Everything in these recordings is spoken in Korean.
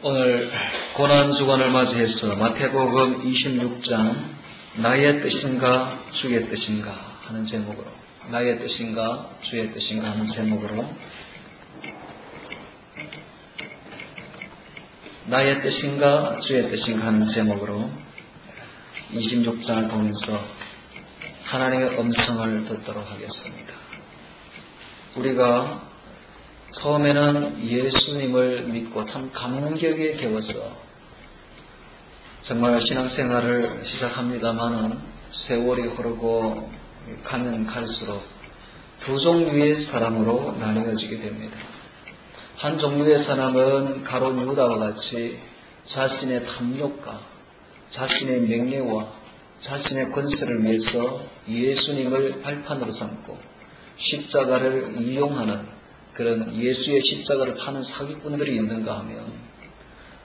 오늘 고난주간을 맞이해서 마태복음 26장 나의 뜻인가 주의 뜻인가 하는 제목으로 나의 뜻인가 주의 뜻인가 하는 제목으로 나의 뜻인가 주의 뜻인가 하는 제목으로 26장을 보면서 하나님의 음성을 듣도록 하겠습니다. 우리가 처음에는 예수님을 믿고 참 감격에 겨워서 정말 신앙생활을 시작합니다마는 세월이 흐르고 가면 갈수록 두 종류의 사람으로 나뉘어지게 됩니다. 한 종류의 사람은 가룟 유다와 같이 자신의 탐욕과 자신의 명예와 자신의 권세를 위해서 예수님을 발판으로 삼고 십자가를 이용하는 그런 예수의 십자가를 파는 사기꾼들이 있는가 하면,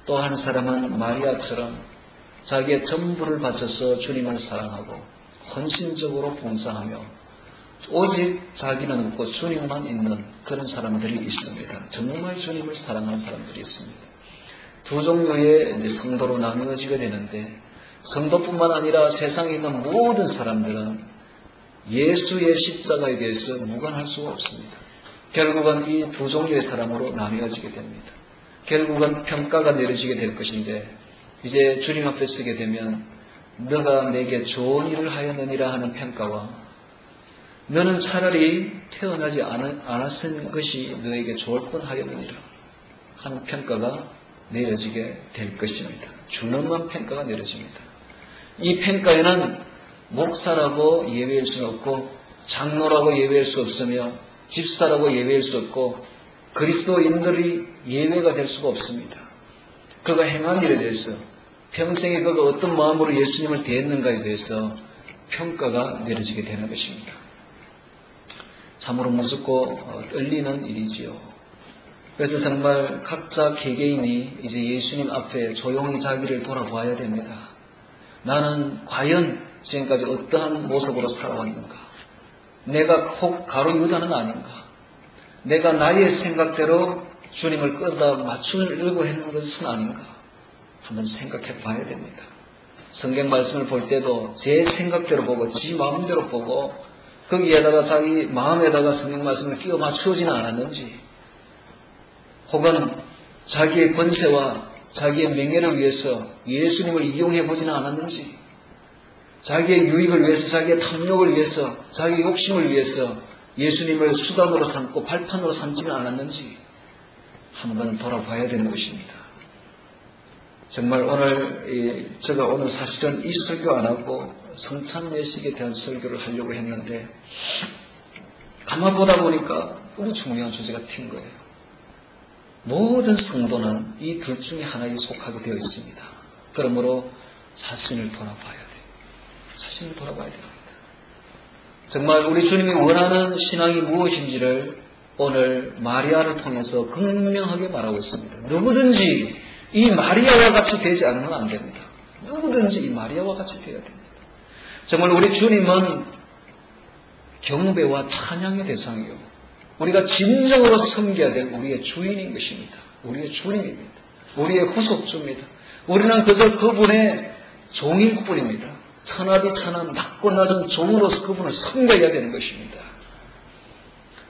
또 한 사람은 마리아처럼 자기의 전부를 바쳐서 주님을 사랑하고 헌신적으로 봉사하며 오직 자기는 없고 주님만 있는 그런 사람들이 있습니다. 정말 주님을 사랑하는 사람들이 있습니다. 두 종류의 성도로 나누어지게 되는데, 성도뿐만 아니라 세상에 있는 모든 사람들은 예수의 십자가에 대해서 무관할 수가 없습니다. 결국은 이 두 종류의 사람으로 나뉘어지게 됩니다. 결국은 평가가 내려지게 될 것인데, 이제 주님 앞에 서게 되면 너가 내게 좋은 일을 하였느니라 하는 평가와 너는 차라리 태어나지 않았은 것이 너에게 좋을 뻔하였느니라 하는 평가가 내려지게 될 것입니다. 준엄한 평가가 내려집니다. 이 평가에는 목사라고 예외일 수는 없고 장로라고 예외일 수 없으며 집사라고 예외일 수 없고 그리스도인들이 예외가 될 수가 없습니다. 그가 행한 일에 대해서 평생에 그가 어떤 마음으로 예수님을 대했는가에 대해서 평가가 내려지게 되는 것입니다. 참으로 무섭고 떨리는 일이지요. 그래서 정말 각자 개개인이 이제 예수님 앞에 조용히 자기를 돌아봐야 됩니다. 나는 과연 지금까지 어떠한 모습으로 살아왔는가? 내가 혹 가룟 유다는 아닌가? 내가 나의 생각대로 주님을 끌어다 맞추려고 했는 것은 아닌가? 한번 생각해 봐야 됩니다. 성경 말씀을 볼 때도 제 생각대로 보고 지 마음대로 보고 거기에다가 자기 마음에다가 성경 말씀을 끼워 맞추어지는 않았는지, 혹은 자기의 권세와 자기의 명예를 위해서 예수님을 이용해 보지는 않았는지, 자기의 유익을 위해서, 자기의 탐욕을 위해서, 자기의 욕심을 위해서 예수님을 수단으로 삼고 발판으로 삼지는 않았는지 한번 돌아봐야 되는 것입니다. 정말 제가 오늘 사실은 이 설교 안 하고 성찬예식에 대한 설교를 하려고 했는데 가만 보다 보니까 너무 중요한 주제가 튄 거예요. 모든 성도는 이 둘 중에 하나에 속하게 되어 있습니다. 그러므로 자신을 돌아봐야 돼요. 자신을 돌아봐야 됩니다. 정말 우리 주님이 원하는 신앙이 무엇인지를 오늘 마리아를 통해서 극명하게 말하고 있습니다. 누구든지 이 마리아와 같이 되지 않으면 안 됩니다. 누구든지 이 마리아와 같이 되어야 됩니다. 정말 우리 주님은 경배와 찬양의 대상이요, 우리가 진정으로 섬겨야 될 우리의 주인인 것입니다. 우리의 주님입니다. 우리의 구속주입니다. 우리는 그저 그분의 종일 뿐입니다. 천하디 천한 낮고 낮은 종으로서 그분을 섬겨야 되는 것입니다.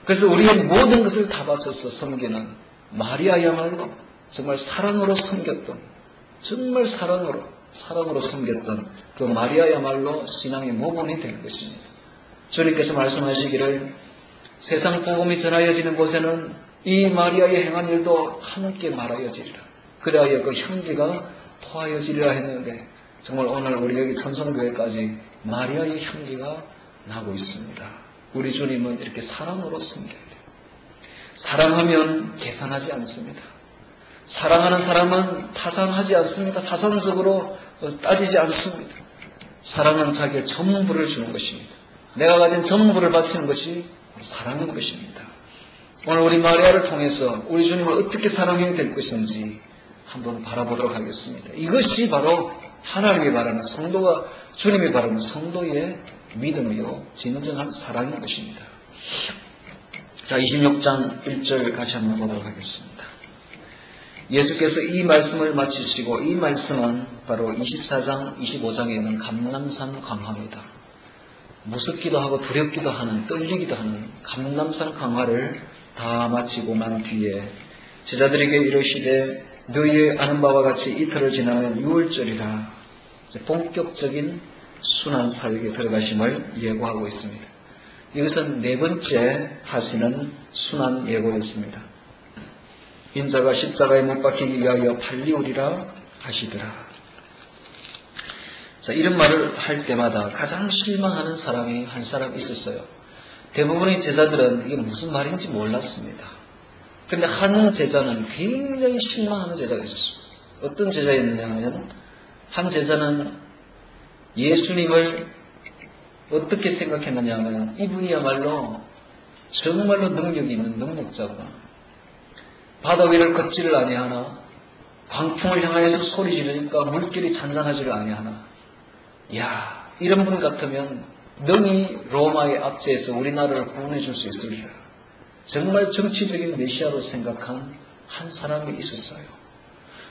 그래서 우리의 모든 것을 다 바쳐서 섬기는 마리아야말로 정말 사랑으로 섬겼던, 정말 사랑으로 섬겼던 그 마리아야말로 신앙의 모범이 될 것입니다. 주님께서 말씀하시기를 세상 복음이 전하여지는 곳에는 이 마리아의 행한 일도 함께 말하여지리라. 그래야 그 향기가 토하여지리라 했는데, 정말 오늘 우리 여기 천성교회까지 마리아의 향기가 나고 있습니다. 우리 주님은 이렇게 사랑으로 섬겨야 돼요. 사랑하면 계산하지 않습니다. 사랑하는 사람은 타산하지 않습니다. 타산적으로 따지지 않습니다. 사랑은 자기의 전부를 주는 것입니다. 내가 가진 전부를 바치는 것이 사랑인 것입니다. 오늘 우리 마리아를 통해서 우리 주님을 어떻게 사랑해야 될 것인지 한번 바라보도록 하겠습니다. 이것이 바로 하나님이 바라는 성도가, 주님이 바라는 성도의 믿음이요 진정한 사랑인 것입니다. 자, 26장 1절 같이 한번 보도록 하겠습니다. 예수께서 이 말씀을 마치시고 이 말씀은 바로 24장, 25장에 있는 감람산 강화입니다. 무섭기도 하고 두렵기도 하는, 떨리기도 하는 감람산 강화를 다 마치고 난 뒤에 제자들에게 이르시되 너희의 아는 바와 같이 이틀을 지나면 6월절이라 본격적인 순환 사역에 들어가심을 예고하고 있습니다. 이것은 네 번째 하시는 순환 예고였습니다. 인자가 십자가에 못 박히기 위하여 팔리우리라 하시더라. 자, 이런 말을 할 때마다 가장 실망하는 사람이 한 사람 있었어요. 대부분의 제자들은 이게 무슨 말인지 몰랐습니다. 그런데 한 제자는 굉장히 실망하는 제자가 있었어요. 어떤 제자였느냐면 한 제자는 예수님을 어떻게 생각했느냐 하면 이분이야말로 정말로 능력이 있는 능력자구나. 바다 위를 걷지를 아니하나 광풍을 향하여서 소리 지르니까 물결이 잔잔하지를 아니하나. 이야, 이런 분 같으면 능히 로마의 압제에서 우리나라를 구원해 줄 수 있으리라. 정말 정치적인 메시아로 생각한 한 사람이 있었어요.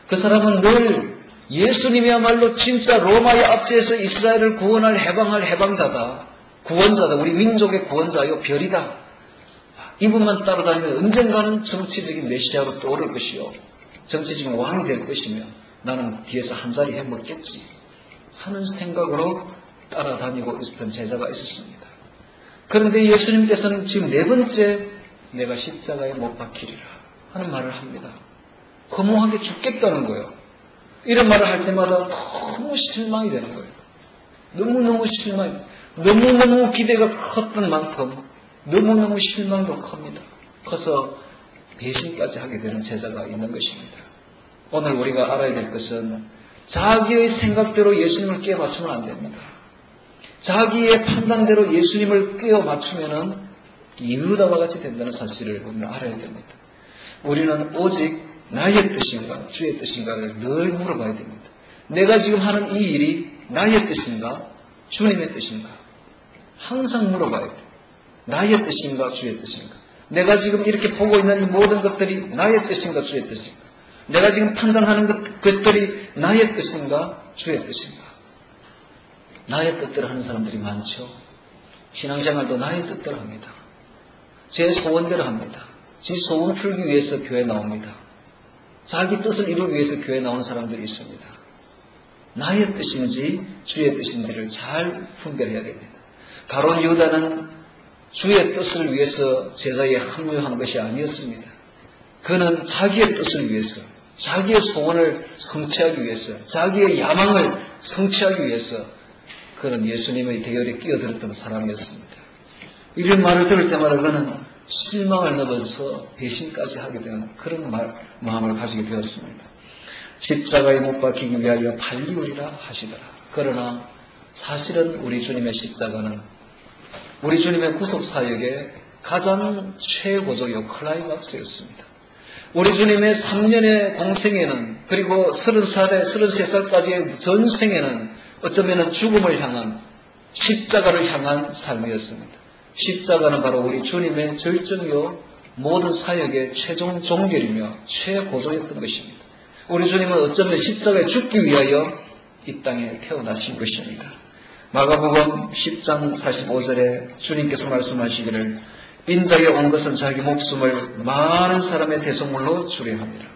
그 사람은 늘 예수님이야말로 진짜 로마의 압제에서 이스라엘을 구원할 해방할 해방자다. 구원자다. 우리 민족의 구원자요 별이다. 이분만 따라다니면 언젠가는 정치적인 메시아로 떠오를 것이요 정치적인 왕이 될 것이며 나는 뒤에서 한 자리 해먹겠지 하는 생각으로 따라다니고 있었던 제자가 있었습니다. 그런데 예수님께서는 지금 네 번째 내가 십자가에 못 박히리라 하는 말을 합니다. 허무하게 죽겠다는 거예요. 이런 말을 할 때마다 너무 실망이 되는 거예요. 너무너무 실망이, 너무너무 기대가 컸던 만큼 너무너무 실망도 큽니다. 커서 배신까지 하게 되는 제자가 있는 것입니다. 오늘 우리가 알아야 될 것은 자기의 생각대로 예수님을 끼워 맞추면 안 됩니다. 자기의 판단대로 예수님을 끼워 맞추면은 유다와 같이 된다는 사실을 우리는 알아야 됩니다. 우리는 오직 나의 뜻인가 주의 뜻인가를 늘 물어봐야 됩니다. 내가 지금 하는 이 일이 나의 뜻인가 주님의 뜻인가 항상 물어봐야 돼요. 나의 뜻인가 주의 뜻인가. 내가 지금 이렇게 보고 있는 이 모든 것들이 나의 뜻인가 주의 뜻인가. 내가 지금 판단하는 것들이 나의 뜻인가 주의 뜻인가. 나의 뜻대로 하는 사람들이 많죠. 신앙생활도 나의 뜻대로 합니다. 제 소원대로 합니다. 지 소원 풀기 위해서 교회 나옵니다. 자기 뜻을 이루기 위해서 교회 나오는 사람들이 있습니다. 나의 뜻인지 주의 뜻인지를 잘 분별해야 됩니다. 가룟 유다는 주의 뜻을 위해서 제자에 합류한 것이 아니었습니다. 그는 자기의 뜻을 위해서, 자기의 소원을 성취하기 위해서, 자기의 야망을 성취하기 위해서 그는 예수님의 대열에 끼어들었던 사람이었습니다. 이런 말을 들을 때마다 그는 실망을 넘어서 배신까지 하게 되는 그런 마음을 가지게 되었습니다. 십자가에 못 박히기 위하여 팔리우리라 하시더라. 그러나 사실은 우리 주님의 십자가는 우리 주님의 구속사역의 가장 최고조요 클라이막스였습니다. 우리 주님의 3년의 공생에는 그리고 30살에 33살까지의 전생에는 어쩌면 죽음을 향한 십자가를 향한 삶이었습니다. 십자가는 바로 우리 주님의 절정이요 모든 사역의 최종 종결이며 최고조였던 것입니다. 우리 주님은 어쩌면 십자가에 죽기 위하여 이 땅에 태어나신 것입니다. 마가복음 10장 45절에 주님께서 말씀하시기를 인자에 온 것은 자기 목숨을 많은 사람의 대속물로 주려 합니다.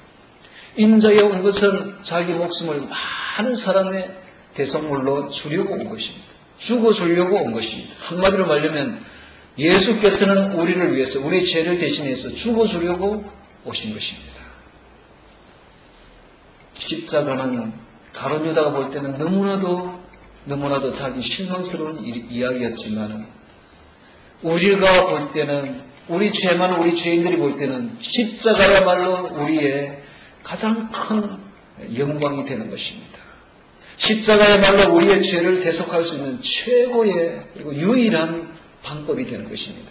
인자에 온 것은 자기 목숨을 많은 사람의 대속물로 주려고 온 것입니다. 죽어주려고 온 것입니다. 한마디로 말하면 예수께서는 우리를 위해서 우리의 죄를 대신해서 죽어주려고 오신 것입니다. 십자가는 가룟 유다가 볼 때는 너무나도 자기 실망스러운 이야기였지만 우리가 볼 때는 우리 죄만 우리 죄인들이 볼 때는 십자가야말로 우리의 가장 큰 영광이 되는 것입니다. 십자가야말로 우리의 죄를 대속할 수 있는 최고의 그리고 유일한 방법이 되는 것입니다.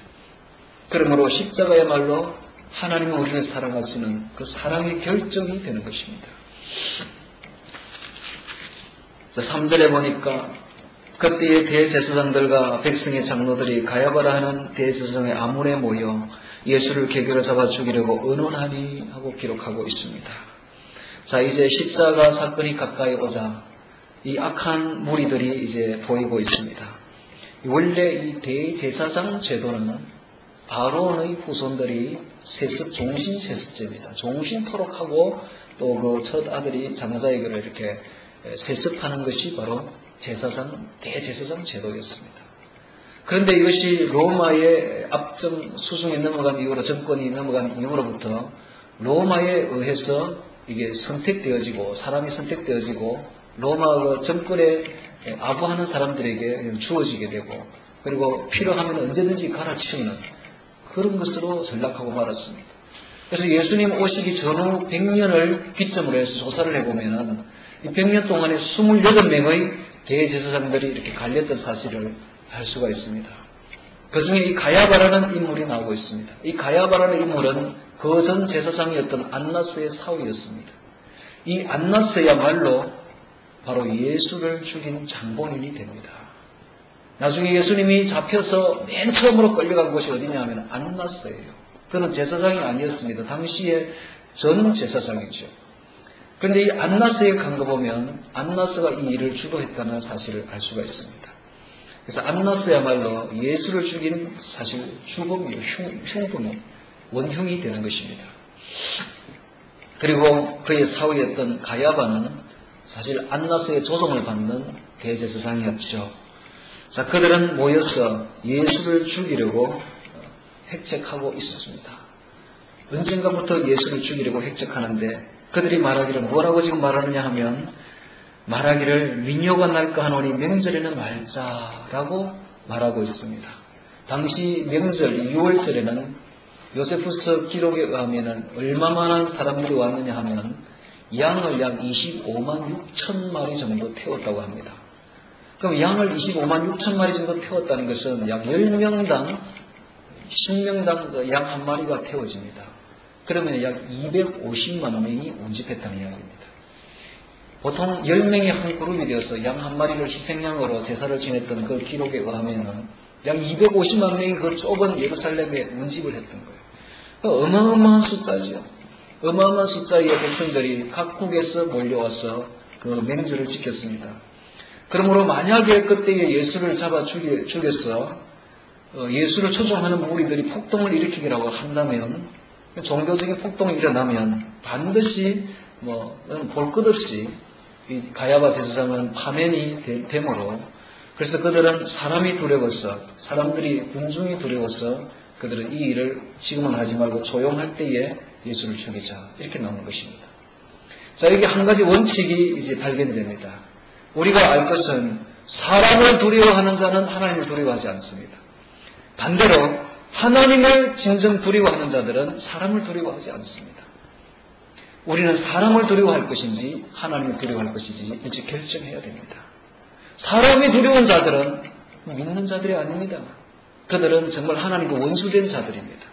그러므로 십자가야말로 하나님이 우리를 사랑하시는 그 사랑의 결정이 되는 것입니다. 3절에 보니까 그때의 대제사장들과 백성의 장로들이 가야바라 하는 대제사장의 아문에 모여 예수를 계교로 잡아 죽이려고 의논하니 하고 기록하고 있습니다. 자, 이제 십자가 사건이 가까이 오자 이 악한 무리들이 이제 보이고 있습니다. 원래 이 대제사장 제도는 아론의 후손들이 종신 세습제입니다. 종신토록 하고 또 그 첫 아들이 장자에게로 이렇게 세습하는 것이 바로 대제사장 제도였습니다. 그런데 이것이 로마의 압정 수중에 넘어간 이후로, 정권이 넘어간 이후로부터 로마에 의해서 이게 선택되어지고, 사람이 선택되어지고, 로마 정권에 아부하는 사람들에게 주어지게 되고, 그리고 필요하면 언제든지 갈아치우는 그런 것으로 전락하고 말았습니다. 그래서 예수님 오시기 전후 100년을 기점으로 해서 조사를 해보면은 이 100년 동안에 28명의 대제사장들이 이렇게 갈렸던 사실을 알 수가 있습니다. 그 중에 이 가야바라는 인물이 나오고 있습니다. 이 가야바라는 인물은 그 전 제사장이었던 안나스의 사위였습니다. 이 안나스야말로 바로 예수를 죽인 장본인이 됩니다. 나중에 예수님이 잡혀서 맨 처음으로 끌려간 곳이 어디냐면 안나스예요. 그는 제사장이 아니었습니다. 당시에 전 제사장이죠. 그런데 이 안나스에 간 거 보면 안나스가 이 일을 주도했다는 사실을 알 수가 있습니다. 그래서 안나스야말로 예수를 죽인 사실 주범이요, 흉범이 원흉이 되는 것입니다. 그리고 그의 사위였던 가야바는 사실 안나스의 조종을 받는 대제사장이었죠. 자, 그들은 모여서 예수를 죽이려고 획책하고 있었습니다. 언젠가부터 예수를 죽이려고 획책하는데 그들이 말하기를 뭐라고 지금 말하느냐 하면 말하기를 민요가 날까 하노니 명절에는 말자라고 말하고 있습니다. 당시 명절 6월절에는 요세푸스 기록에 의하면 얼마만한 사람들이 왔느냐 하면 양을 약 25만 6천 마리 정도 태웠다고 합니다. 그럼 양을 25만 6천 마리 정도 태웠다는 것은 약 10명당 10명당 양 한 마리가 태워집니다. 그러면 약 250만 명이 운집했다는 이야기입니다. 보통 10명이 한 그룹이 되어서 양 한 마리를 희생양으로 제사를 지냈던 그 기록에 의하면 약 250만 명이 그 좁은 예루살렘에 운집을 했던 거예요. 어마어마한 숫자죠. 어마어마한 숫자의 백성들이 각국에서 몰려와서 그 맹절을 지켰습니다. 그러므로 만약에 그때에 예수를 잡아 죽여서 예수를 초종하는 무리들이 폭동을 일으키기라고 한다면, 종교적인 폭동이 일어나면 반드시 볼 것 없이 이 가야바 제사장은 파면이 되므로, 그래서 그들은 사람이 두려워서, 사람들이 군중이 두려워서 그들은 이 일을 지금은 하지 말고 조용할 때에 예수를 죽이자, 이렇게 나오는 것입니다. 자, 여기 한 가지 원칙이 이제 발견됩니다. 우리가 알 것은 사람을 두려워하는 자는 하나님을 두려워하지 않습니다. 반대로 하나님을 진정 두려워하는 자들은 사람을 두려워하지 않습니다. 우리는 사람을 두려워할 것인지 하나님을 두려워할 것인지 이제 결정해야 됩니다. 사람이 두려운 자들은 믿는 자들이 아닙니다. 그들은 정말 하나님과 원수된 자들입니다.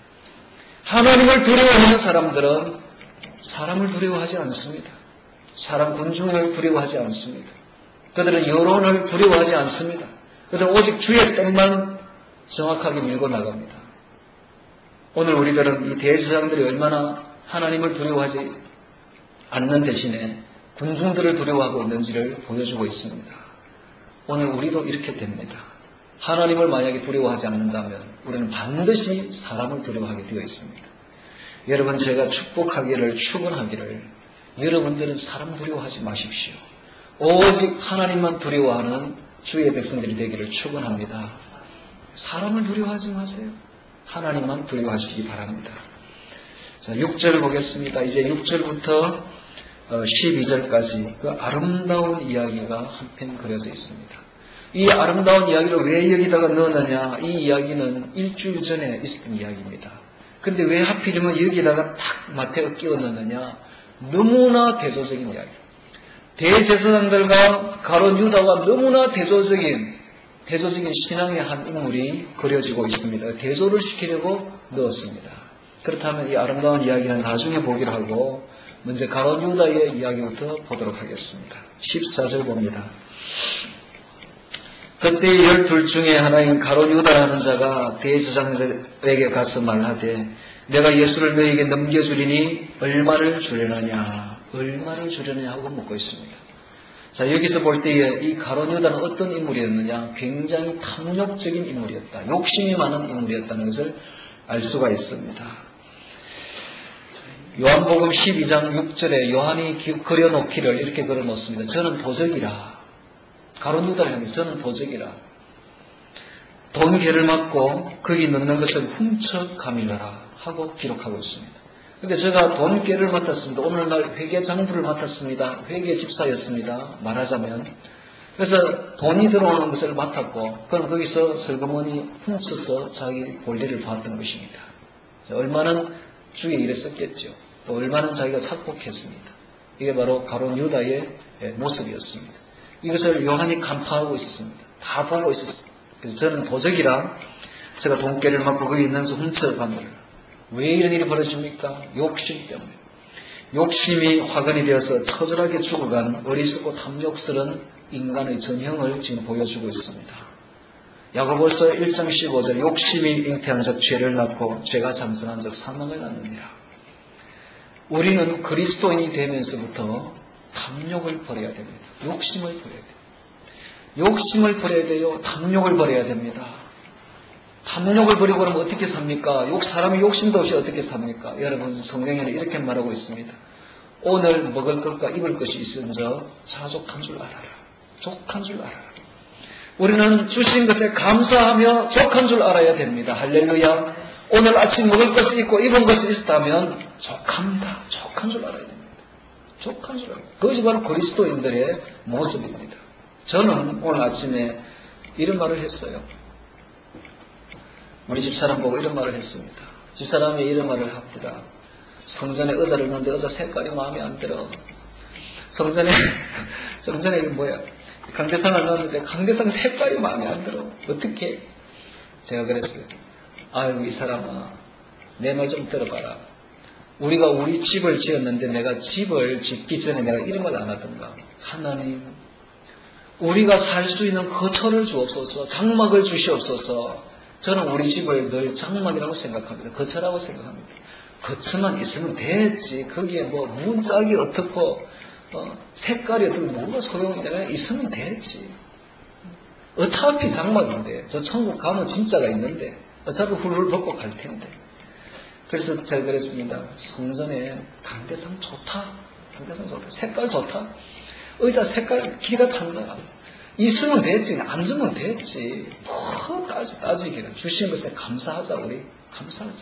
하나님을 두려워하는 사람들은 사람을 두려워하지 않습니다. 사람 군중을 두려워하지 않습니다. 그들은 여론을 두려워하지 않습니다. 그들은 오직 주의 뜻만 정확하게 밀고 나갑니다. 오늘 우리들은 이 대제사장들이 얼마나 하나님을 두려워하지 않는 대신에 군중들을 두려워하고 있는지를 보여주고 있습니다. 오늘 우리도 이렇게 됩니다. 하나님을 만약에 두려워하지 않는다면 우리는 반드시 사람을 두려워하게 되어 있습니다. 여러분, 제가 축원하기를 여러분들은 사람 두려워하지 마십시오. 오직 하나님만 두려워하는 주의 백성들이 되기를 축원합니다. 사람을 두려워하지 마세요. 하나님만 두려워하시기 바랍니다. 자, 6절 보겠습니다. 이제 6절부터 12절까지 그 아름다운 이야기가 한편 그려져 있습니다. 이 아름다운 이야기를 왜 여기다가 넣었느냐? 이 이야기는 일주일 전에 있었던 이야기입니다. 그런데 왜 하필이면 여기다가 탁 마태가 끼워 넣느냐? 너무나 대조적인 이야기. 대제사장들과 가룟 유다와 너무나 대조적인 신앙의 한 인물이 그려지고 있습니다. 대조를 시키려고 넣었습니다. 그렇다면 이 아름다운 이야기는 나중에 보기로 하고 먼저 가룟 유다의 이야기부터 보도록 하겠습니다. 14절 봅니다. 그때 12 중에 하나인 가룟 유다라는 자가 대제사장들에게 가서 말하되 내가 예수를 너에게 넘겨주리니 얼마를 주려느냐. 얼마를 주려느냐 하고 묻고 있습니다. 자, 여기서 볼 때에 이 가룟 유다는 어떤 인물이었느냐? 굉장히 탐욕적인 인물이었다. 욕심이 많은 인물이었다는 것을 알 수가 있습니다. 요한복음 12장 6절에 요한이 그려놓기를 이렇게 그려놓습니다. 저는 도적이라. 가룟 유다를 향해서 저는 도적이라. 돈괴를 맞고 거기 넣는 것을 훔쳐 가밀러라 하고 기록하고 있습니다. 근데 제가 돈괴를 맡았습니다. 오늘날 회계 장부를 맡았습니다. 회계 집사였습니다. 말하자면. 그래서 돈이 들어오는 것을 맡았고, 그럼 거기서 슬그머니 훔쳐서 자기 볼일을 봤던 것입니다. 얼마나 주의 일에 썼겠죠. 또 얼마나 자기가 착복했습니다. 이게 바로 가룟 유다의 모습이었습니다. 이것을 요한이 간파하고 있었습니다. 다 보고 있었습니다. 그래서 저는 도적이라 제가 돈괴를 맞고 거기 있는 수 훔쳐갑니다. 왜 이런 일이 벌어집니까? 욕심 때문에. 욕심이 화근이 되어서 처절하게 죽어간 어리석고 탐욕스러운 인간의 전형을 지금 보여주고 있습니다. 야고보서 1장 15절 욕심이 잉태한 적 죄를 낳고 죄가 장성한 적 사망을 낳느니라. 우리는 그리스도인이 되면서부터 탐욕을 버려야 됩니다. 욕심을 버려야 돼요. 욕심을 버려야 돼요. 탐욕을 버려야 됩니다. 탐욕을 버리고 그러면 어떻게 삽니까? 사람이 욕심도 없이 어떻게 삽니까? 여러분 성경에는 이렇게 말하고 있습니다. 오늘 먹을 것과 입을 것이 있은저 사족한 줄 알아라. 족한 줄 알아라. 우리는 주신 것에 감사하며 족한 줄 알아야 됩니다. 할렐루야. 오늘 아침 먹을 것이 있고 입은 것이 있다면 족합니다. 족한 줄 알아야 됩니다. 족한 줄 알아야 됩니다. 그것이 바로 그리스도인들의 모습입니다. 저는 오늘 아침에 이런 말을 했어요. 우리 집사람 보고 이런 말을 했습니다. 집사람이 이런 말을 합니다. 성전에 의자를 놓는데 의자 색깔이 마음에 안 들어. 성전에 이게 뭐야? 강대상을 넣었는데 강대상 색깔이 마음에 안 들어. 어떻게? 제가 그랬어요. 아유, 이 사람아, 내 말 좀 들어봐라. 우리가 우리 집을 지었는데 내가 집을 짓기 전에 내가 이런 말 안 하던가. 하나님, 우리가 살 수 있는 거처를 주옵소서, 장막을 주시옵소서. 저는 우리 집을 늘 장막이라고 생각합니다. 거처라고 생각합니다. 거처만 있으면 됐지. 거기에 뭐 문짝이 어떻고 색깔이 어떻고 뭐가 소용이냐. 있으면 됐지. 어차피 장막인데 저 천국 가면 진짜가 있는데 어차피 훌훌 벗고 갈 텐데. 그래서 제가 그랬습니다. 성전에 강대상 좋다. 강대상 좋다. 색깔 좋다. 의자 색깔 기가 찬다. 있으면 됐지. 앉으면 됐지. 뭐 따지기는. 주신 것에 감사하자. 우리 감사하자.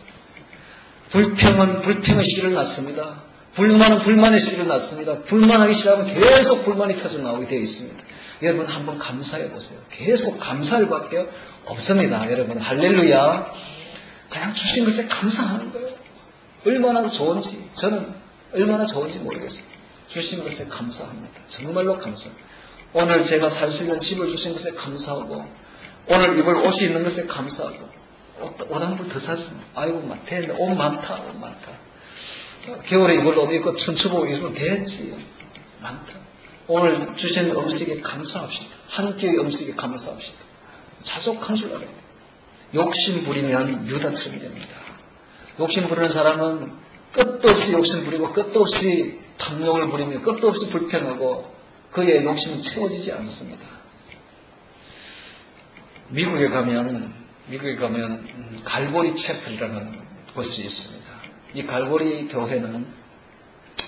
불평은 불평의 씨를 낳습니다. 불만은 불만의 씨를 낳습니다. 불만하기 시작하면 계속 불만이 터져나오게 되어 있습니다. 여러분 한번 감사해 보세요. 계속 감사할 밖에 없습니다. 여러분 할렐루야. 그냥 주신 것에 감사하는 거예요. 얼마나 좋은지 저는 얼마나 좋은지 모르겠어요. 주신 것에 감사합니다. 정말로 감사합니다. 오늘 제가 살 수 있는 집을 주신 것에 감사하고 오늘 입을 옷이 있는 것에 감사하고 옷 한 벌 더 샀습니다. 아이고 맞대. 옷 많다. 옷 많다. 겨울에 입을 옷 입고 춘추복 입으면 됐지. 많다. 오늘 주신 음식에 감사합시다. 한 끼의 음식에 감사합시다. 자족한 줄 알아요. 욕심 부리면 유다처럼 됩니다. 욕심 부리는 사람은 끝도 없이 욕심 부리고 끝도 없이 탐욕을 부리며 끝도 없이 불평하고 그의 욕심은 채워지지 않습니다. 미국에 가면 갈보리 채플이라는 곳이 있습니다. 이 갈보리 교회는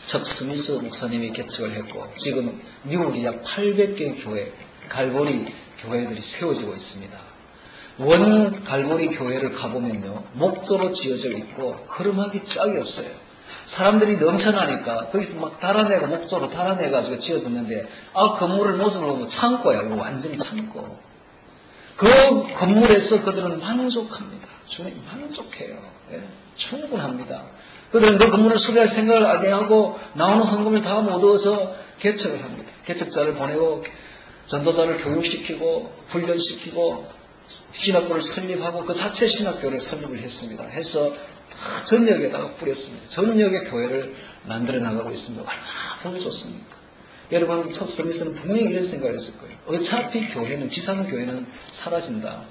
척 스미스 목사님이 개척을 했고 지금 미국이 약 800개의 교회, 갈보리 교회들이 세워지고 있습니다. 원 갈보리 교회를 가보면요, 목조로 지어져 있고 흐름하기 짝이 없어요. 사람들이 넘쳐나니까 거기서 막 달아내고 목조로 달아내가지고 지어뒀는데 건물을 모습을 보면 창고야. 이거 완전히 창고. 그 건물에서 그들은 만족합니다. 주님 만족해요. 예, 충분합니다. 그들은 그 건물을 수리할 생각을 안 하고 나오는 헌금을 다 못 얻어서 개척을 합니다. 개척자를 보내고 전도자를 교육시키고 훈련시키고 신학교를 설립하고 그 자체 신학교를 설립을 했습니다. 해서 다 전역에다가 뿌렸습니다. 전역의 교회를 만들어 나가고 있습니다. 얼마나 보기 좋습니까? 여러분 첫 서밋은 분명히 이런 생각을 했을 거예요. 어차피 교회는 지상교회는 사라진다.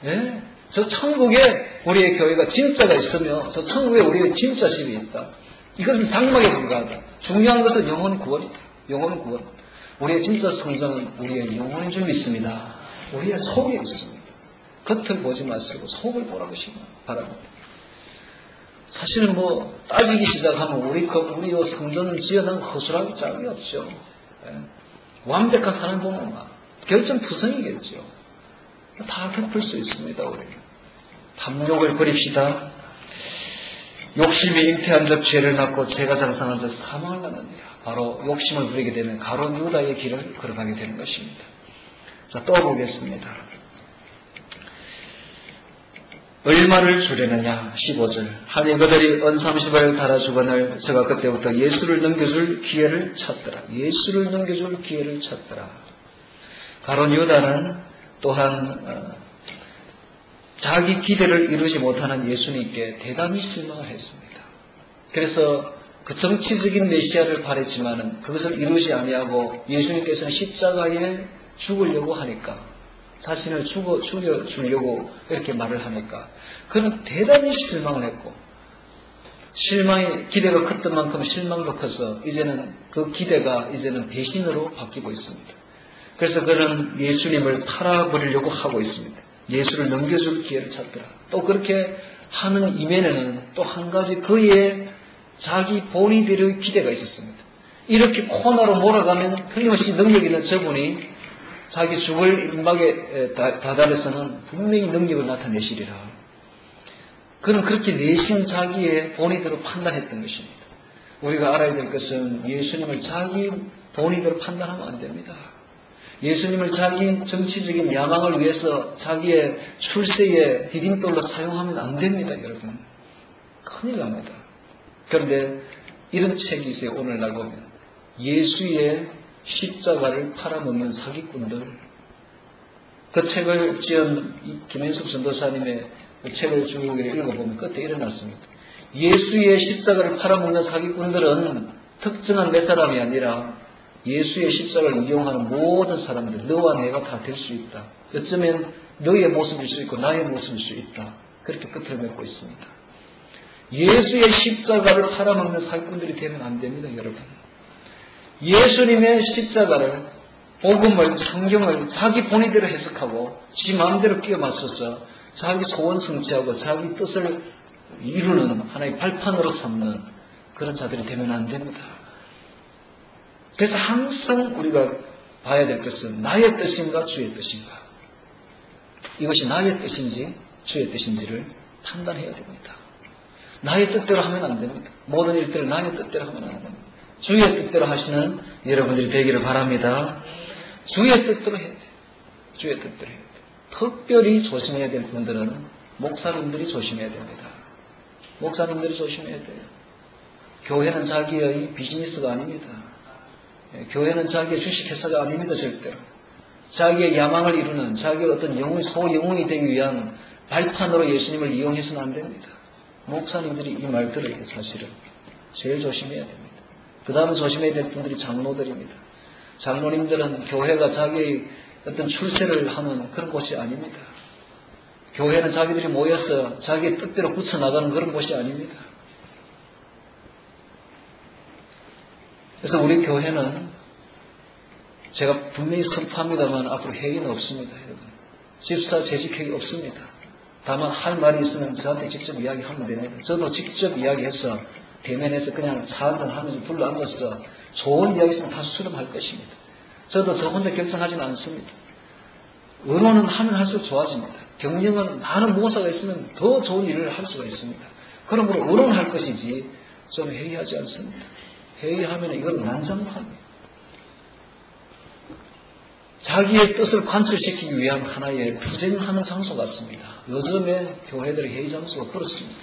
예? 저 천국에 우리의 교회가 진짜가 있으며 저 천국에 우리의 진짜 집이 있다. 이것은 장막에 불과하다. 중요한 것은 영혼 구원이다. 영혼 구원. 우리의 진짜 성장은 우리의 영혼인 줄 믿습니다. 우리의 속에 있습니다. 겉을 보지 마시고 속을 보라고 바랍니다. 사실은 따지기 시작하면 우리 성전을 지어놓은 허술하기 짝이 없죠. 완벽한 사람 보면 결정부성이겠죠. 다 덮을 수 있습니다. 우리는 탐욕을 버립시다. 욕심이 잉태한 적 죄를 낳고 죄가 장성한 적 사망을 낳느니라. 바로 욕심을 부리게 되면 가론 유다의 길을 걸어가게 되는 것입니다. 자, 또 보겠습니다. 얼마를 주려느냐 15절. 하니 그들이 은 30을 달아주거늘 저가 그때부터 예수를 넘겨줄 기회를 찾더라. 예수를 넘겨줄 기회를 찾더라. 가론 유다는 또한 자기 기대를 이루지 못하는 예수님께 대단히 실망을 했습니다. 그래서 그 정치적인 메시아를 바랬지만은 그것을 이루지 아니하고 예수님께서는 십자가에 죽으려고 하니까, 자신을 죽여주려고 이렇게 말을 하니까 그는 대단히 실망을 했고, 기대가 컸던 만큼 실망도 커서 이제는 그 기대가 이제는 배신으로 바뀌고 있습니다. 그래서 그는 예수님을 팔아버리려고 하고 있습니다. 예수를 넘겨줄 기회를 찾더라. 또 그렇게 하는 이면에는 또 한 가지 그의 자기 본의대로의 기대가 있었습니다. 이렇게 코너로 몰아가면 틀림없이 능력 있는 저분이 자기 죽을 임박에 다다르서는 분명히 능력을 나타내시리라. 그는 그렇게 내심 자기의 본의대로 판단했던 것입니다. 우리가 알아야 될 것은 예수님을 자기 본의대로 판단하면 안 됩니다. 예수님을 자기 정치적인 야망을 위해서 자기의 출세의 디딤돌로 사용하면 안 됩니다, 여러분. 큰일 납니다. 그런데 이런 책이 있어요, 오늘날 보면. 예수의 십자가를 팔아먹는 사기꾼들. 그 책을 지은 김현숙 전도사님의 그 책을 쭉 읽어보면 끝에 일어났습니다. 예수의 십자가를 팔아먹는 사기꾼들은 특정한 몇 사람이 아니라 예수의 십자가를 이용하는 모든 사람들, 너와 내가 다 될 수 있다. 어쩌면 너의 모습일 수 있고 나의 모습일 수 있다. 그렇게 끝을 맺고 있습니다. 예수의 십자가를 팔아먹는 사기꾼들이 되면 안 됩니다, 여러분. 예수님의 십자가를, 복음을, 성경을 자기 본의대로 해석하고 지 마음대로 끼워 맞춰서 자기 소원 성취하고 자기 뜻을 이루는 하나의 발판으로 삼는 그런 자들이 되면 안 됩니다. 그래서 항상 우리가 봐야 될 것은 나의 뜻인가 주의 뜻인가, 이것이 나의 뜻인지 주의 뜻인지를 판단해야 됩니다. 나의 뜻대로 하면 안 됩니다. 모든 일들을 나의 뜻대로 하면 안 됩니다. 주의 뜻대로 하시는 여러분들이 되기를 바랍니다. 주의 뜻대로 해야 돼요. 주의 뜻대로 해야 돼요. 특별히 조심해야 될 분들은 목사님들이 조심해야 됩니다. 목사님들이 조심해야 돼요. 교회는 자기의 비즈니스가 아닙니다. 교회는 자기의 주식회사가 아닙니다, 절대로. 자기의 야망을 이루는, 자기의 어떤 소영웅이 되기 위한 발판으로 예수님을 이용해서는 안 됩니다. 목사님들이 이 말 들어야 돼요, 사실은. 제일 조심해야 됩니다. 그 다음에 조심해야 될 분들이 장로들입니다. 장로님들은 교회가 자기의 어떤 출세를 하는 그런 곳이 아닙니다. 교회는 자기들이 모여서 자기의 뜻대로 굳혀나가는 그런 곳이 아닙니다. 그래서 우리 교회는 제가 분명히 선포합니다만 앞으로 회의는 없습니다, 여러분. 집사 재직회의 없습니다. 다만 할 말이 있으면 저한테 직접 이야기하면 됩니다. 저도 직접 이야기해서 대면해서 그냥 차 한잔 하면서 둘러앉아서 좋은 이야기 있으면 다 수렴할 것입니다. 저도 저 혼자 결정하지는 않습니다. 의논은 하면 할수록 좋아집니다. 경영은 많은 모사가 있으면 더 좋은 일을 할 수가 있습니다. 그러므로 의논할 것이지 좀 회의하지 않습니다. 회의하면 이건 난장판입니다. 자기의 뜻을 관철시키기 위한 하나의 투쟁하는 장소 같습니다. 요즘에 교회들의 회의 장소가 그렇습니다.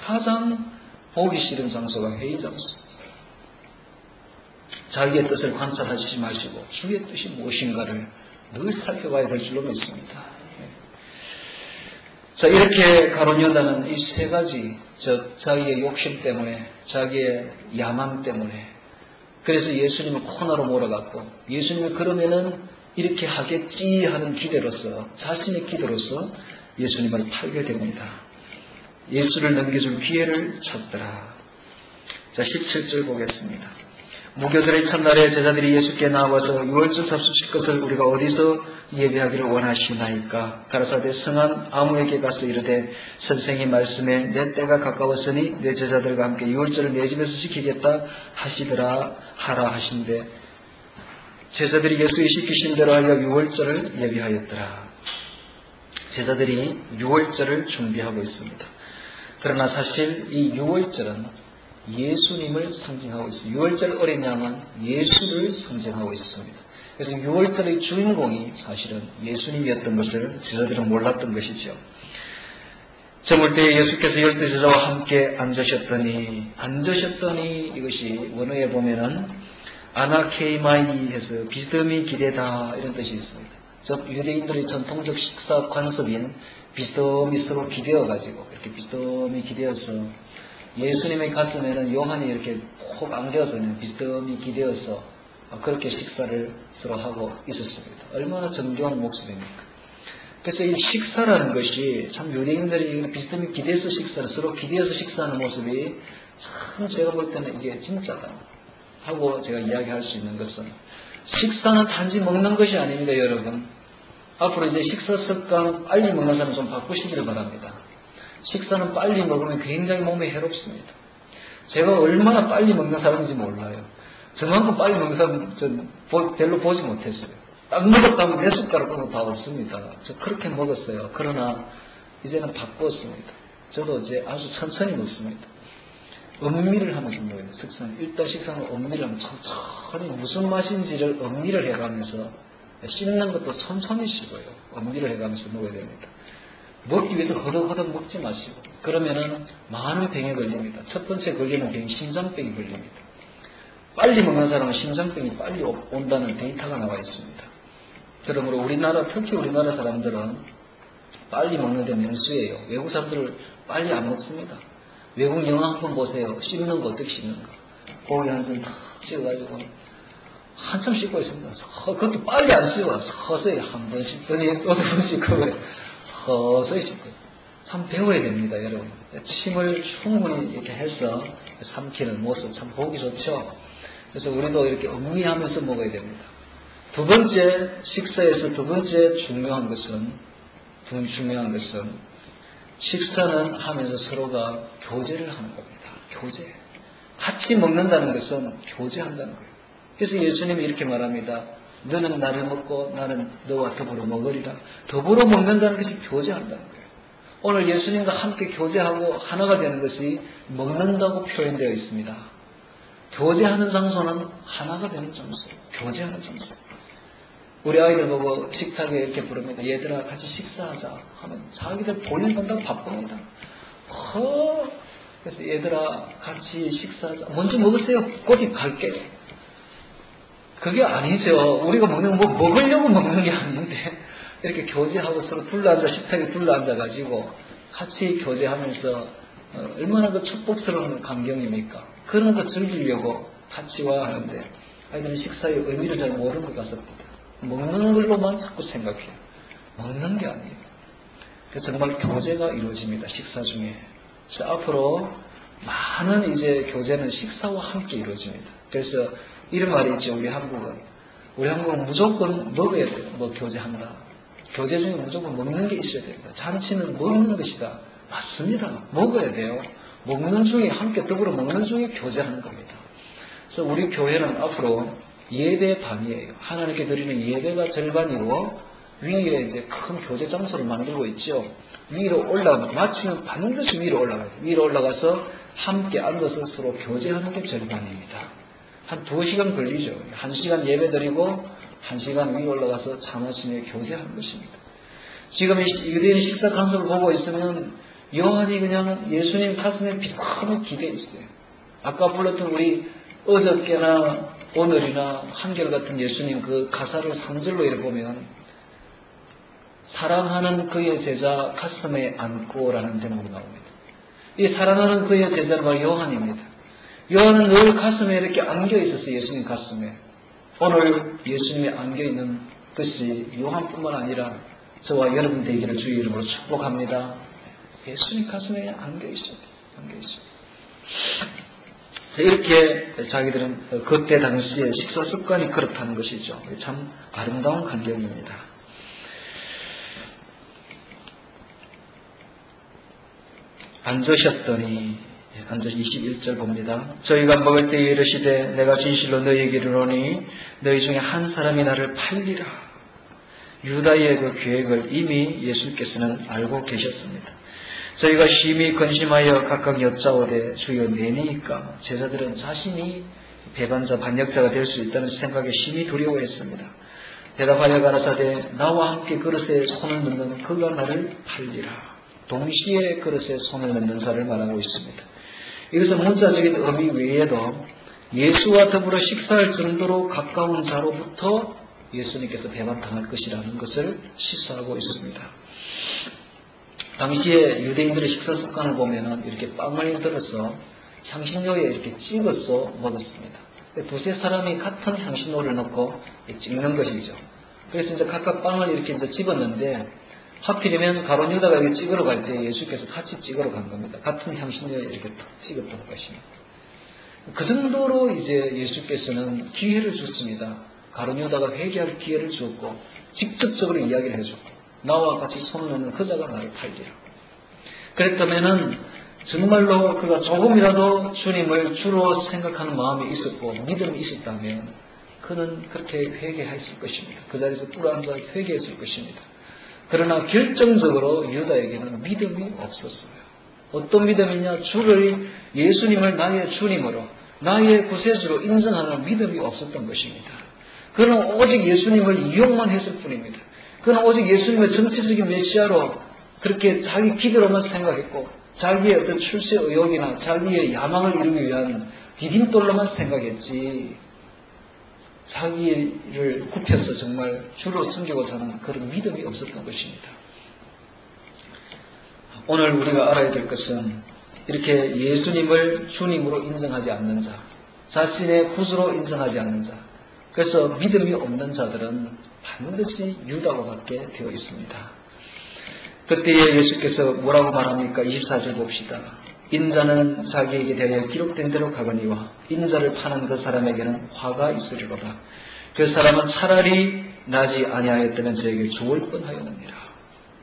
가장 보기 싫은 장소가 회의 장소입니다. 자기의 뜻을 관찰하지 마시고 주의 뜻이 무엇인가를 늘 살펴봐야 될 줄로 믿습니다. 자, 이렇게 가론 유다는 이 세 가지, 즉 자기의 욕심 때문에, 자기의 야망 때문에, 그래서 예수님을 코너로 몰아갔고, 예수님이 그러면은 이렇게 하겠지 하는 기대로서, 자신의 기대로서 예수님을 팔게 됩니다. 예수를 넘겨줄 기회를 찾더라. 자, 17절 보겠습니다. 무교절의 첫날에 제자들이 예수께 나와서 유월절 잡수실 것을 우리가 어디서 예배하기를 원하시나이까? 가라사대 성한 아무에게 가서 이르되 선생이 말씀에 내 때가 가까웠으니 내 제자들과 함께 유월절을 내 집에서 지키겠다 하시더라 하라 하신대 제자들이 예수의 시키신 대로 하여 유월절을 예비하였더라. 제자들이 유월절을 준비하고 있습니다. 그러나 사실 이 유월절은 예수님을 상징하고 있습니다. 유월절 어린 양은 예수를 상징하고 있습니다. 그래서 유월절의 주인공이 사실은 예수님이었던 것을 제자들은 몰랐던 것이죠. 저물 때 예수께서 12 제자와 함께 앉으셨더니 이것이 원어에 보면은 아나케이마이 해서 비스듬히 기대다 이런 뜻이 있습니다. 유대인들의 전통적 식사 관습인 비스듬히 서로 기대어가지고 이렇게 비스듬히 기대어서 예수님의 가슴에는 요한이 이렇게 콕 안겨서 비스듬히 기대어서 그렇게 식사를 서로 하고 있었습니다. 얼마나 정겨운 모습입니까? 그래서 이 식사라는 것이 참 유대인들이 비스듬히 기대어서 식사를 서로 기대어서 식사하는 모습이 참 제가 볼 때는 이게 진짜다 하고 제가 이야기할 수 있는 것은 식사는 단지 먹는 것이 아닙니다, 여러분. 앞으로 이제 식사 습관 빨리 먹는 사람 좀 바꾸시기를 바랍니다. 식사는 빨리 먹으면 굉장히 몸에 해롭습니다. 제가 얼마나 빨리 먹는 사람인지 몰라요. 저만큼 빨리 먹는 사람 전 별로 보지 못했어요. 딱 먹었다면 내 숟가락으로 다 없습니다. 저 그렇게 먹었어요. 그러나 이제는 바꿨습니다. 저도 이제 아주 천천히 먹습니다. 음미를 하면서 먹어요. 일단 식사는 음미를 하면서 천천히 무슨 맛인지를 음미를 해가면서 씹는 것도 천천히 씹어요. 음미를 해가면서 먹어야 됩니다. 먹기 위해서 허덕허덕 먹지 마시고 그러면은 많은 병에 걸립니다. 첫 번째 걸리는 병이 심장병이 걸립니다. 빨리 먹는 사람은 심장병이 빨리 온다는 데이터가 나와 있습니다. 그러므로 특히 우리나라 사람들은 빨리 먹는데 명수예요. 외국 사람들을 빨리 안 먹습니다. 외국 영화 한 번 보세요. 씹는 거 어떻게 씹는가. 고기 한 손 탁 씹어가지고 한참 씹고 있습니다. 그것도 빨리 안 씹어. 서서히 한 번 씹더니 어느 번 씹고 서서히 씹고. 참 배워야 됩니다, 여러분. 침을 충분히 이렇게 해서 삼키는 모습 참 보기 좋죠. 그래서 우리도 이렇게 음미하면서 먹어야 됩니다. 두 번째 식사에서 두 번째 중요한 것은 식사는 하면서 서로가 교제를 하는 겁니다. 교제. 같이 먹는다는 것은 교제한다는 거예요. 그래서 예수님이 이렇게 말합니다. 너는 나를 먹고 나는 너와 더불어 먹으리라. 더불어 먹는다는 것이 교제한다는 거예요. 오늘 예수님과 함께 교제하고 하나가 되는 것이 먹는다고 표현되어 있습니다. 교제하는 장소는 하나가 되는 장소. 교제하는 장소. 우리 아이들 보고 식탁에 이렇게 부릅니다. 얘들아 같이 식사하자 하면 자기들 볼일 본다고 바쁩니다. 그래서 얘들아 같이 식사하자. 먼저 먹으세요. 곧 갈게. 그게 아니죠. 우리가 먹는 거 먹으려고 먹는 게 아닌데 이렇게 교제하고 서로 식탁에 둘러앉아가지고 같이 교제하면서 얼마나 그 축복스러운 광경입니까? 그런 거 즐기려고 같이 와 하는데 아이들은 식사의 의미를 잘 모르는 것 같습니다. 먹는 걸로만 자꾸 생각해요. 먹는 게 아니에요. 그래서 정말 교제가 이루어집니다. 식사 중에. 그래서 앞으로 많은 이제 교제는 식사와 함께 이루어집니다. 그래서 이런 말이 있죠. 우리 한국은 무조건 먹어야 돼요. 교제한다. 교제 중에 무조건 먹는 게 있어야 됩니다. 잔치는 먹는 것이다. 맞습니다. 먹어야 돼요. 먹는 중에 함께 더불어 먹는 중에 교제하는 겁니다. 그래서 우리 교회는 앞으로 예배 반이에요. 하나님께 드리는 예배가 절반이고 위에 이제 큰 교제 장소를 만들고 있죠. 위로 마치면 반드시 위로 올라가요. 위로 올라가서 함께 앉아서 서로 교제하는 게 절반입니다. 한 2시간 걸리죠. 1시간 예배 드리고 1시간 위에 올라가서 차 마시며 교제하는 것입니다. 지금 유대인 식사 간섭을 보고 있으면 요한이 그냥 예수님 가슴에 비슷하게 기대어 있어요. 아까 불렀던 우리 어저께나 오늘이나 한결같은 예수님 그 가사를 3절로 이렇게 보면 사랑하는 그의 제자 가슴에 안고라는 제목이 나옵니다. 이 사랑하는 그의 제자는 바로 요한입니다. 요한은 늘 가슴에 이렇게 안겨 있었어요. 예수님 가슴에. 오늘 예수님이 안겨 있는 것이 요한뿐만 아니라 저와 여러분 되기를 주의 이름으로 축복합니다. 예수님 가슴에 안겨 있습니다. 안겨 있습니다. 이렇게 자기들은 그때 당시에 식사 습관이 그렇다는 것이죠. 참 아름다운 광경입니다. 앉으셨더니 21절 봅니다. 저희가 먹을 때에 이르시되 내가 진실로 너희에게 이르노니 너희 중에 한 사람이 나를 팔리라. 유다의 그 계획을 이미 예수께서는 알고 계셨습니다. 저희가 심히 근심하여 각각 여짜오되 주여 내니까 제자들은 자신이 배반자 반역자가 될 수 있다는 생각에 심히 두려워했습니다. 대답하여 가라사대 나와 함께 그릇에 손을 넣는 그가 나를 팔리라. 동시에 그릇에 손을 넣는 자를 말하고 있습니다. 이것은 문자적인 의미 외에도 예수와 더불어 식사할 정도로 가까운 자로부터 예수님께서 배반당할 것이라는 것을 시사하고 있습니다. 당시에 유대인들의 식사 습관을 보면은 이렇게 빵을 들어서 향신료에 이렇게 찍어서 먹었습니다. 두세 사람이 같은 향신료를 넣고 찍는 것이죠. 그래서 이제 각각 빵을 이렇게 이제 집었는데 하필이면 가룟 유다가 이렇게 찍으러 갈 때 예수께서 같이 찍으러 간 겁니다. 같은 향신료에 이렇게 툭 찍었던 것입니다. 그 정도로 이제 예수께서는 기회를 줬습니다. 가룟 유다가 회개할 기회를 줬고 직접적으로 이야기를 해줬고 나와 같이 손을 넣는 그 자가 나를 팔리라. 그랬다면은 정말로 그가 조금이라도 주님을 주로 생각하는 마음이 있었고 믿음이 있었다면 그는 그렇게 회개했을 것입니다. 그 자리에서 뚫어앉아 회개했을 것입니다. 그러나 결정적으로 유다에게는 믿음이 없었어요. 어떤 믿음이냐? 예수님을 나의 주님으로 나의 구세주로 인정하는 믿음이 없었던 것입니다. 그는 오직 예수님을 이용만 했을 뿐입니다. 그는 오직 예수님을 정치적인 메시아로 그렇게 자기 기대로만 생각했고 자기의 어떤 출세 의욕이나 자기의 야망을 이루기 위한 디딤돌로만 생각했지 자기를 굽혀서 정말 주로 섬기고자 하는 그런 믿음이 없었던 것입니다. 오늘 우리가 알아야 될 것은 이렇게 예수님을 주님으로 인정하지 않는 자, 자신의 구주로 인정하지 않는 자, 그래서 믿음이 없는 자들은 반드시 유다와 같게 되어 있습니다. 그때에 예수께서 뭐라고 말합니까? 24절 봅시다. 인자는 자기에게 대하여 기록된 대로 가거니와 인자를 파는 그 사람에게는 화가 있으리로다. 그 사람은 차라리 나지 아니하였다면 저에게 좋을 뻔하였느니라.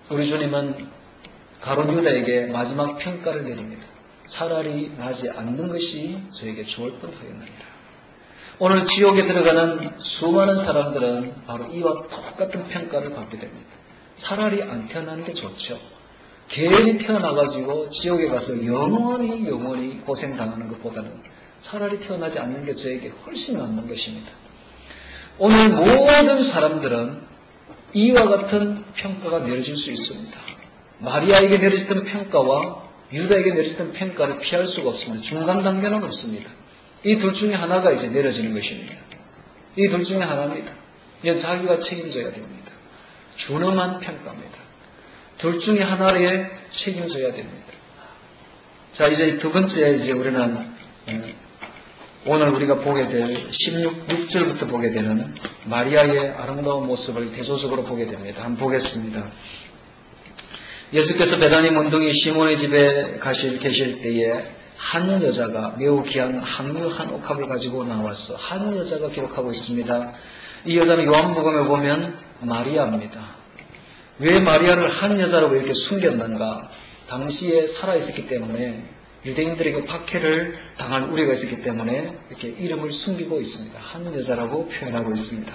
우리 주님은 가룟 유다에게 마지막 평가를 내립니다. 차라리 나지 않는 것이 저에게 좋을 뻔하였느니라. 오늘 지옥에 들어가는 수많은 사람들은 바로 이와 똑같은 평가를 받게 됩니다. 차라리 안 태어나는 게 좋죠. 괜히 태어나가지고 지옥에 가서 영원히 고생당하는 것보다는 차라리 태어나지 않는 게 저에게 훨씬 낫는 것입니다. 오늘 모든 사람들은 이와 같은 평가가 내려질 수 있습니다. 마리아에게 내려졌던 평가와 유다에게 내려졌던 평가를 피할 수가 없습니다. 중간 단계는 없습니다. 이 둘 중에 하나가 이제 내려지는 것입니다. 이 둘 중에 하나입니다. 이제 자기가 책임져야 됩니다. 준엄한 평가입니다. 둘 중에 하나에 책임져야 됩니다. 자, 이제 두 번째 이제 우리는 오늘 우리가 보게 될 6절부터 보게 되는 마리아의 아름다운 모습을 대조적으로 보게 됩니다. 한번 보겠습니다. 예수께서 베다니 문둥이 시몬의 집에 계실 때에 한 여자가 매우 귀한 항유 한 옥합을 가지고 나왔어. 한 여자가 기록하고 있습니다. 이 여자는 요한복음에 보면 마리아입니다. 왜 마리아를 한 여자라고 이렇게 숨겼는가? 당시에 살아있었기 때문에 유대인들에게 박해를 당할 우려가 있었기 때문에 이렇게 이름을 숨기고 있습니다. 한 여자라고 표현하고 있습니다.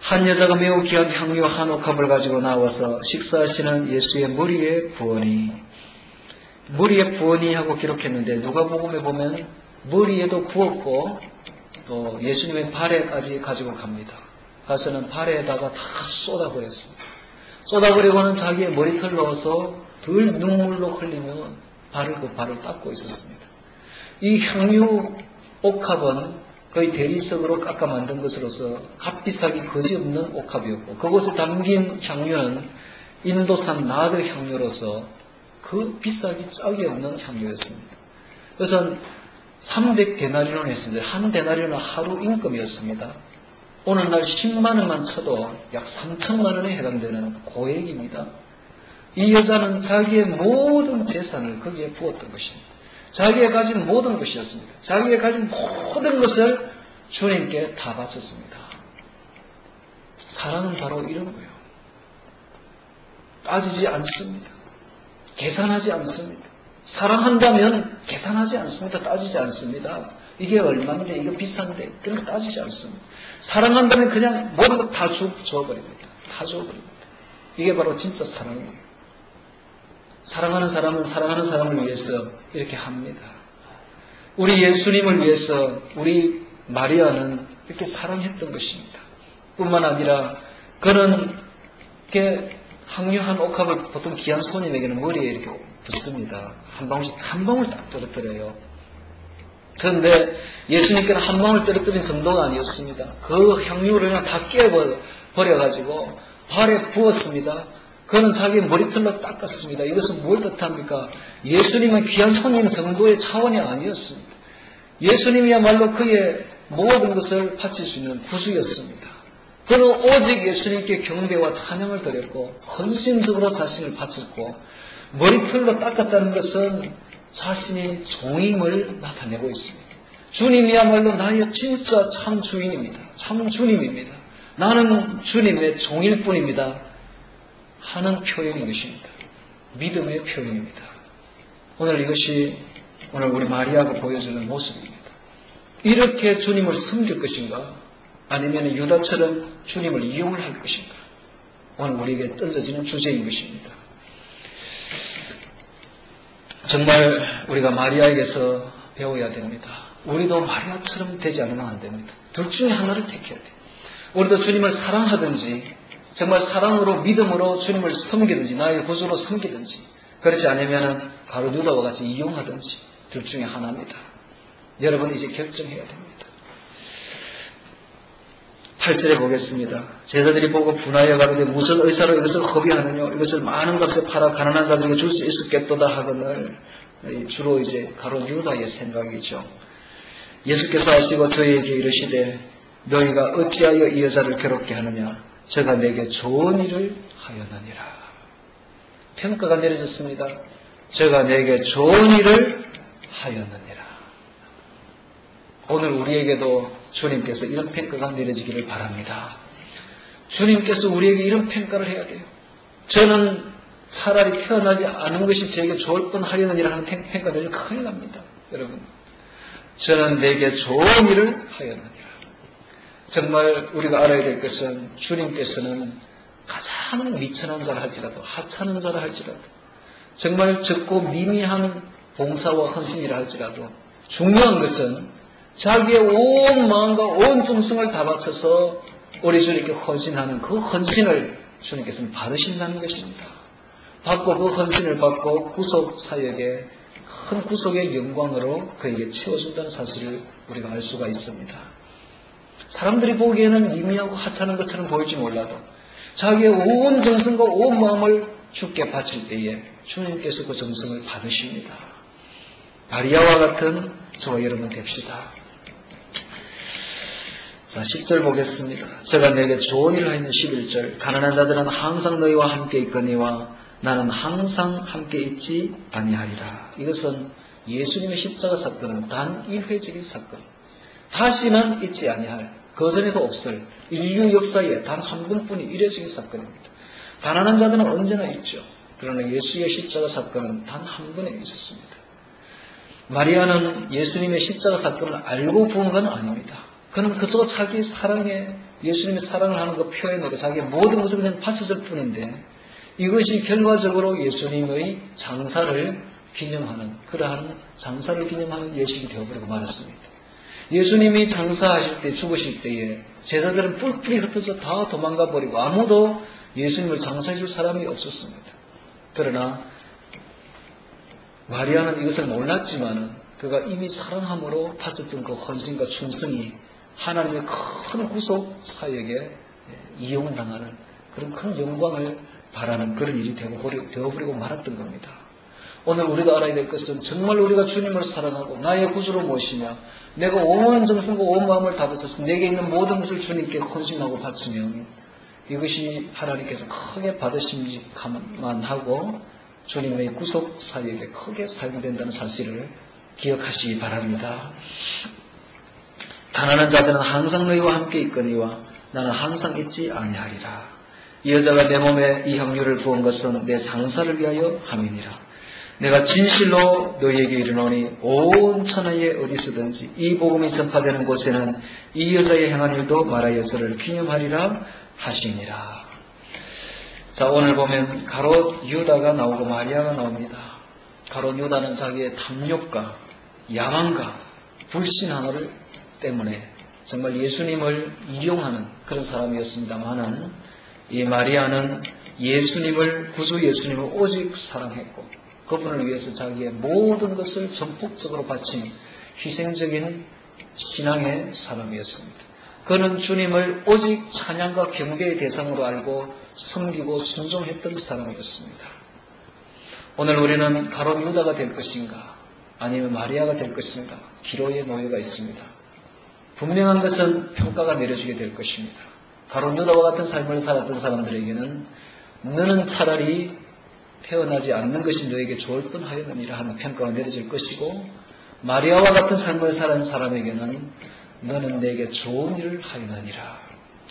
한 여자가 매우 귀한 향유 한 옥합을 가지고 나와서 식사하시는 예수의 머리에 부으니 하고 기록했는데 누가복음에 보면 머리에도 부었고 또 예수님의 발에까지 가지고 갑니다. 가서는 발에다가 다 쏟아버렸습니다. 쏟아버리고는 자기의 머리털 넣어서 덜 눈물로 흘리며 발을 닦고 있었습니다. 이 향유 옥합은 거의 대리석으로 깎아 만든 것으로서 값비싸기 거지없는 옥합이었고 그곳에 담긴 향유는 인도산 나드 향유로서 그 비싸기 짝이 없는 향유였습니다. 그래서 300데나리온을 했습니다. 한 데나리온은 하루 임금이었습니다. 오늘날 10만 원만 쳐도 약 3천만 원에 해당되는 고액입니다. 이 여자는 자기의 모든 재산을 거기에 부었던 것입니다. 자기가 가진 모든 것이었습니다. 자기가 가진 모든 것을 주님께 다 바쳤습니다. 사랑은 바로 이런 거예요. 따지지 않습니다. 계산하지 않습니다. 사랑한다면 계산하지 않습니다. 따지지 않습니다. 이게 얼마인데, 이거 비싼데, 그런 거 따지지 않습니다. 사랑한다면 그냥 모든 거 다 줘버립니다. 다 줘버립니다. 이게 바로 진짜 사랑이에요. 사랑하는 사람은 사랑하는 사람을 위해서 이렇게 합니다. 우리 예수님을 위해서 우리 마리아는 이렇게 사랑했던 것입니다. 뿐만 아니라 그는 이렇게 항유한 옥합을 보통 귀한 손님에게는 머리에 이렇게 붓습니다. 한 방울 딱 떨어뜨려요. 그런데 예수님께는 한 방울 떨어뜨린 정도가 아니었습니다. 그 향유를 그냥 다 깨버려가지고 발에 부었습니다. 그는 자기 머리털로 닦았습니다. 이것은 뭘 뜻합니까? 예수님은 귀한 손님 정도의 차원이 아니었습니다. 예수님이야말로 그의 모든 것을 바칠 수 있는 구주였습니다. 그는 오직 예수님께 경배와 찬양을 드렸고 헌신적으로 자신을 바쳤고 머리털로 닦았다는 것은 자신이 종임을 나타내고 있습니다. 주님이야말로 나의 진짜 참 주인입니다. 참 주님입니다. 나는 주님의 종일 뿐입니다. 하는 표현인 것입니다. 믿음의 표현입니다. 오늘 이것이 오늘 우리 마리아가 보여주는 모습입니다. 이렇게 주님을 섬길 것인가? 아니면 유다처럼 주님을 이용을 할 것인가? 오늘 우리에게 던져지는 주제인 것입니다. 정말 우리가 마리아에게서 배워야 됩니다. 우리도 마리아처럼 되지 않으면 안 됩니다. 둘 중에 하나를 택해야 돼요. 우리도 주님을 사랑하든지 정말 사랑으로 믿음으로 주님을 섬기든지 나의 구주로 섬기든지 그렇지 않으면 가룟 유다와 같이 이용하든지 둘 중에 하나입니다. 여러분 이제 결정해야 됩니다. 8절에 보겠습니다. 제자들이 보고 분하여 가로되 무슨 의사로 이것을 허비하느냐 이것을 많은 값에 팔아 가난한 자들에게 줄 수 있었겠도다 하거늘 주로 이제 가룟 유다의 생각이죠. 예수께서 하시고 저희에게 이르시되 너희가 어찌하여 이 여자를 괴롭게 하느냐 저가 내게 좋은 일을 하였느니라. 평가가 내려졌습니다. 저가 내게 좋은 일을 하였느니라. 오늘 우리에게도 주님께서 이런 평가가 내려지기를 바랍니다. 주님께서 우리에게 이런 평가를 해야 돼요. 저는 차라리 태어나지 않은 것이 저에게 좋을 뻔하려느니라 하는 평가 내리면 큰일 납니다. 여러분, 저는 내게 좋은 일을 하였느니라. 정말 우리가 알아야 될 것은 주님께서는 가장 미천한 자라 할지라도 하찮은 자라 할지라도 정말 적고 미미한 봉사와 헌신이라 할지라도 중요한 것은 자기의 온 마음과 온 정성을 다 바쳐서 우리 주님께 헌신하는 그 헌신을 주님께서는 받으신다는 것입니다. 받고 그 헌신을 받고 구속 사역에 큰 구속의 영광으로 그에게 채워준다는 사실을 우리가 알 수가 있습니다. 사람들이 보기에는 미미하고 하찮은 것처럼 보일지 몰라도 자기의 온 정성과 온 마음을 주께 바칠 때에 주님께서 그 정성을 받으십니다. 마리아와 같은 저와 여러분 됩시다. 자, 10절 보겠습니다. 제가 내게 좋은 일을 하였는 11절 가난한 자들은 항상 너희와 함께 있거니와 나는 항상 함께 있지 아니하리라. 이것은 예수님의 십자가 사건은 단 1회적인 사건입니다. 다시는 있지 아니할, 그전에도 없을 인류 역사에 단 한 번뿐이 일회적인 사건입니다. 가난한 자들은 언제나 있죠. 그러나 예수의 십자가 사건은 단 한 번에 있었습니다. 마리아는 예수님의 십자가 사건을 알고 부은 건 아닙니다. 그는 그저 자기 사랑에 예수님의 사랑을 하는 그 표현으로 자기의 모든 것을 그냥 바쳤을 뿐인데 이것이 결과적으로 예수님의 장사를 기념하는 그러한 장사를 기념하는 예식이 되어버리고 말았습니다. 예수님이 장사하실 때 죽으실 때에 제자들은 뿔뿔이 흩어져 다 도망가 버리고 아무도 예수님을 장사해 줄 사람이 없었습니다. 그러나 마리아는 이것을 몰랐지만은 그가 이미 사랑함으로 바쳤던 그 헌신과 충성이 하나님의 큰 구속 사역에 이용당하는 그런 큰 영광을 바라는 그런 일이 되어버리고 말았던 겁니다. 오늘 우리가 알아야 될 것은 정말 우리가 주님을 사랑하고 나의 구주로 모시며 내가 온 정성과 온 마음을 다 바쳐서 내게 있는 모든 것을 주님께 헌신하고 바치면 이것이 하나님께서 크게 받으심만 하고 주님의 구속 사역에 크게 사용된다는 사실을 기억하시기 바랍니다. 가난한 자들은 항상 너희와 함께 있거니와 나는 항상 있지 아니하리라. 이 여자가 내 몸에 이 향유를 부은 것은 내 장사를 위하여 함이니라. 내가 진실로 너희에게 이르노니 온 천하에 어디서든지 이 복음이 전파되는 곳에는 이 여자의 행한 일도 말하여 저를 기념하리라 하시니라. 자, 오늘 보면 가롯 유다가 나오고 마리아가 나옵니다. 가롯 유다는 자기의 탐욕과 야망과 불신 하나를 때문에 정말 예수님을 이용하는 그런 사람이었습니다만은 이 마리아는 예수님을, 구주 예수님을 오직 사랑했고 그분을 위해서 자기의 모든 것을 전폭적으로 바친 희생적인 신앙의 사람이었습니다. 그는 주님을 오직 찬양과 경배의 대상으로 알고 섬기고 순종했던 사람이었습니다. 오늘 우리는 가롯 유다가 될 것인가 아니면 마리아가 될 것인가 기로의 노예가 있습니다. 분명한 것은 평가가 내려지게 될 것입니다. 가롯 유다와 같은 삶을 살았던 사람들에게는 너는 차라리 태어나지 않는 것이 너에게 좋을 뻔하였느니라 하는 평가가 내려질 것이고 마리아와 같은 삶을 살은 사람에게는 너는 내게 좋은 일을 하였느니라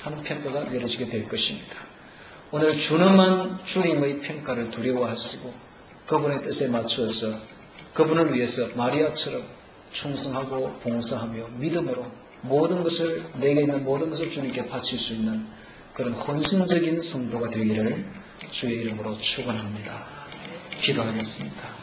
하는 평가가 내려지게 될 것입니다. 오늘 주님만 주님의 평가를 두려워하시고 그분의 뜻에 맞추어서 그분을 위해서 마리아처럼 충성하고 봉사하며 믿음으로 모든 것을 내게 있는 모든 것을 주님께 바칠 수 있는 그런 헌신적인 성도가 되기를 주의 이름으로 축원합니다. 기도하겠습니다.